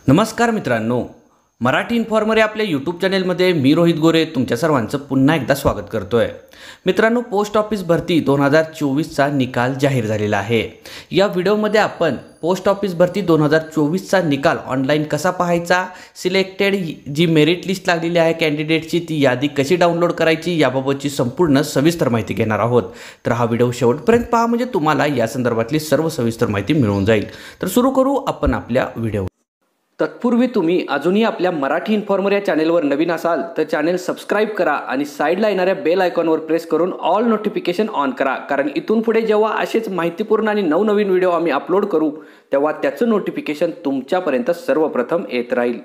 नमस्कार मित्रांनो, मराठी इन्फॉर्मर या आपल्या यूट्यूब चॅनलमध्ये मी रोहित गोरे तुमच्या सर्वांचं पुन्हा एकदा स्वागत करतोय। मित्रांनो, पोस्ट ऑफिस भरती 2024चा निकाल जाहीर झालेला आहे। या व्हिडिओमध्ये आपण पोस्ट ऑफिस भरती 2024चा निकाल ऑनलाईन कसा पाहायचा, सिलेक्टेड जी मेरिट लिस्ट लागलेली आहे कॅन्डिडेटची ती यादी कशी डाउनलोड करायची याबाबतची संपूर्ण सविस्तर माहिती घेणार आहोत। तर हा व्हिडिओ शेवटपर्यंत पहा म्हणजे तुम्हाला या संदर्भातली सर्व सविस्तर माहिती मिळून जाईल। तर सुरू करू आपण आपल्या व्हिडिओ। तत्पूर्वी तुम्ही अजूनही आपल्या मराठी इन्फॉर्मर या चॅनेलवर नवीन असाल तर चॅनेल सबस्क्राइब करा आणि साईडला येणाऱ्या बेल आयकॉनवर प्रेस करून ऑल नोटिफिकेशन ऑन करा, कारण इथून पुढे जेव्हा असेच माहितीपूर्ण आणि नवनवीन व्हिडिओ आम्ही अपलोड करू तेव्हा त्याचं नोटिफिकेशन तुमच्यापर्यंत सर्वप्रथम येत राहील।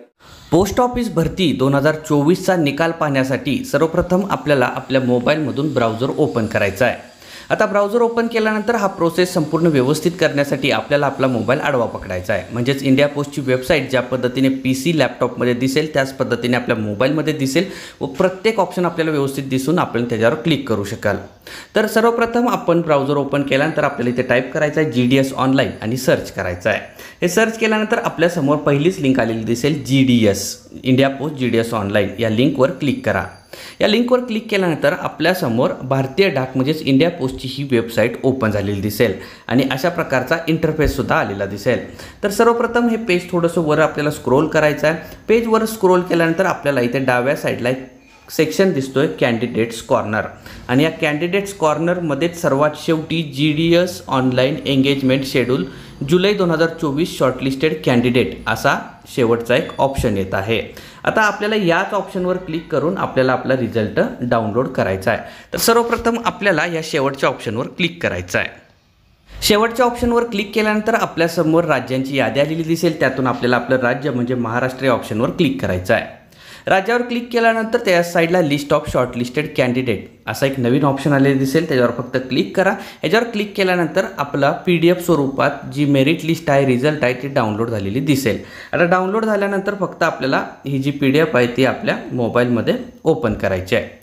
पोस्ट ऑफिस भरती 2024चा निकाल पाहण्यासाठी सर्वप्रथम आपल्याला आपल्या मोबाईलमधून ब्राउझर ओपन करायचा आहे। आता ब्राउझर ओपन केल्यानंतर हा प्रोसेस संपूर्ण व्यवस्थित करण्यासाठी आपल्याला आपला मोबाईल आडवा पकडायचा आहे। म्हणजेच इंडिया पोस्टची वेबसाईट ज्या पद्धतीने पीसी लॅपटॉपमध्ये दिसेल त्याच पद्धतीने आपल्या मोबाईलमध्ये दिसेल व प्रत्येक ऑप्शन आपल्याला व्यवस्थित दिसून आपण त्याच्यावर क्लिक करू शकाल। तर सर्वप्रथम आपण ब्राउझर ओपन केल्यानंतर आपल्याला इथे टाईप करायचं आहे GDS ऑनलाईन आणि सर्च करायचं आहे। हे सर्च केल्यानंतर आपल्या समोर पहिलीच लिंक आलेली दिसेल GDS India post GDS online या लिंकवर क्लिक करा। या लिंकवर क्लिक केल्यानंतर आपल्या समोर भारतीय डाक म्हणजेच इंडिया पोस्टची ही वेबसाईट ओपन झालेली दिसेल आणि अशा प्रकारचा इंटरफेस सुद्धा आलेला दिसेल। तर सर्वप्रथम हे पेज थोडंसं वर आपल्याला स्क्रोल करायचं आहे। पेजवर स्क्रोल केल्यानंतर आपल्याला इथे डाव्या साईडला एक सेक्शन दिसतोय कॅन्डिडेट्स कॉर्नर आणि या कॅन्डिडेट्स कॉर्नरमध्ये सर्वात शेवटी GDS ऑनलाईन एंगेजमेंट शेड्यूल जुलै 2024 शॉर्टलिस्टेड कॅन्डिडेट असा शेवटचा एक ऑप्शन येत आहे। आता आपल्याला याच ऑप्शनवर क्लिक करून आपल्याला आपला रिझल्ट डाउनलोड करायचा आहे। तर सर्वप्रथम आपल्याला या शेवटच्या ऑप्शनवर क्लिक करायचं आहे। शेवटच्या ऑप्शनवर क्लिक केल्यानंतर आपल्या समोर राज्यांची यादी आलेली दिसेल, त्यातून आपल्याला आपलं राज्य म्हणजे महाराष्ट्र या ऑप्शनवर क्लिक करायचं आहे। राज्यावर क्लिक केल्यानंतर त्या साईडला लिस्ट ऑफ शॉर्टलिस्टेड कॅन्डिडेट असा एक नवीन ऑप्शन आलेला दिसेल, त्याच्यावर फक्त क्लिक करा। याच्यावर क्लिक केल्यानंतर आपला PDF स्वरूपात जी मेरिट लिस्ट आहे रिझल्ट आहे ती डाउनलोड झालेली दिसेल। आता डाउनलोड झाल्यानंतर फक्त आपल्याला ही जी PDF आहे ती आपल्या मोबाईलमध्ये ओपन करायची आहे।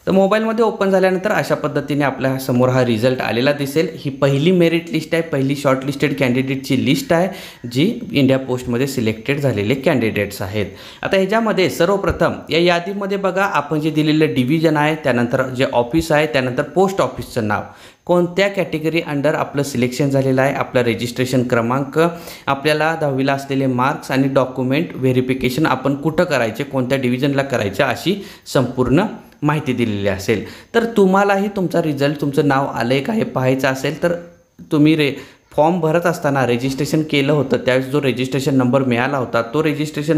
तर मोबाईलमध्ये ओपन झाल्यानंतर अशा पद्धतीने आपल्या समोर हा रिझल्ट आलेला दिसेल। ही पहिली मेरिट लिस्ट आहे, पहिली शॉर्टलिस्टेड कॅन्डिडेटची लिस्ट आहे जी इंडिया पोस्टमध्ये सिलेक्टेड झालेले कॅन्डिडेट्स आहेत। आता ह्याच्यामध्ये सर्वप्रथम या यादीमध्ये बघा आपण जे दिलेलं डिव्हिजन आहे, त्यानंतर जे ऑफिस आहे, त्यानंतर पोस्ट ऑफिसचं नाव, कोणत्या कॅटेगरी अंडर आपलं सिलेक्शन झालेलं आहे, आपलं रजिस्ट्रेशन क्रमांक, आपल्याला 10वीला असलेले मार्क्स आणि डॉक्युमेंट व्हेरिफिकेशन आपण कुठं करायचे, कोणत्या डिव्हिजनला करायचे अशी संपूर्ण माहिती दिलेली असेल। तर तुम्हालाही तुमचा रिझल्ट तुमचं नाव आलंय का हे पाहायचं असेल तर तुम्ही फॉर्म भरत असताना रजिस्ट्रेशन केलं होतं त्यावेळेस जो रजिस्ट्रेशन नंबर मिळाला होता तो रजिस्ट्रेशन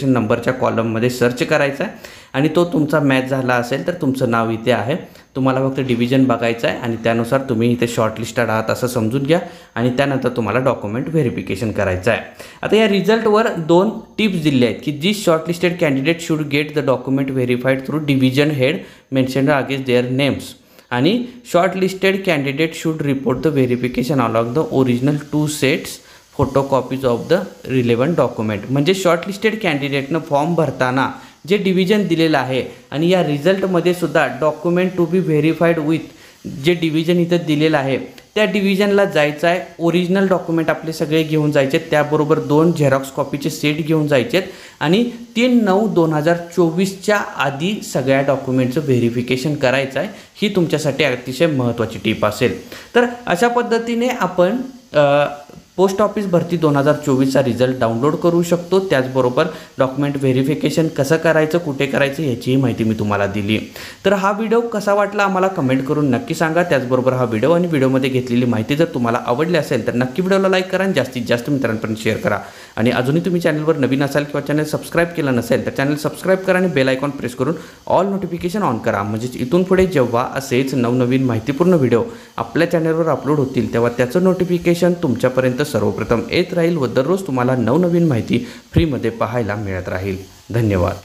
नंबरच्या कॉलममध्ये सर्च करायचा आहे आणि तो तुमचा मॅच झाला असेल तर तुमचं नाव इथे आहे। तुम्हाला फक्त डिव्हिजन बघायचं आहे आणि त्यानुसार तुम्ही इथे शॉर्टलिस्टेड आहात असं समजून घ्या आणि त्यानंतर तुम्हाला डॉक्युमेंट व्हेरिफिकेशन करायचं आहे। आता या रिझल्टवर 2 टिप्स दिले आहेत की जी shortlisted candidate should get the document verified through division head mentioned against their names आणि shortlisted candidate should report the verification along the original 2 sets photocopies of the relevant document. म्हणजे शॉर्टलिस्टेड कॅन्डिडेटनं form भरताना जे division दिलेलं आहे आणि या रिझल्टमध्ये सुद्धा document to be verified with जे डिव्हिजन इथं दिलेलं आहे त्या डिव्हिजनला जायचं आहे। ओरिजिनल डॉक्युमेंट आपले सगळे घेऊन जायचे, त्याबरोबर 2 झेरॉक्स कॉपीचे सेट घेऊन जायचे आणि 3/9/2024च्या आधी सगळ्या डॉक्युमेंटचं व्हेरिफिकेशन करायचं आहे। ही तुमच्यासाठी अतिशय महत्त्वाची टिप असेल। तर अशा पद्धतीने आपण पोस्ट ऑफिस भरती 2024चा रिझल्ट डाउनलोड करू शकतो। त्याचबरोबर डॉक्युमेंट व्हेरिफिकेशन कसं करायचं, कुठे करायचं याचीही माहिती मी तुम्हाला दिली। तर हा व्हिडिओ कसा वाटला आम्हाला कमेंट करून नक्की सांगा। त्याचबरोबर हा व्हिडिओ आणि व्हिडिओमध्ये घेतलेली माहिती जर तुम्हाला आवडली असेल तर नक्की व्हिडिओला लाईक करा आणि जास्तीत जास्त मित्रांपर्यंत शेअर करा। आणि अजूनही तुम्ही चॅनलवर नवीन असाल किंवा चॅनल सबस्क्राईब केलं नसेल तर चॅनल सबस्क्राईब करा आणि बेल आयकॉन प्रेस करून ऑल नोटिफिकेशन ऑन करा। म्हणजेच इथून पुढे जेव्हा असेच नवनवीन माहितीपूर्ण व्हिडिओ आपल्या चॅनलवर अपलोड होतील तेव्हा त्याचं नोटिफिकेशन तुमच्यापर्यंत सर्वप्रथम येत राहील व दररोज तुम्हाला नवनवीन माहिती फ्रीमध्ये पाहायला मिळत राहील। धन्यवाद।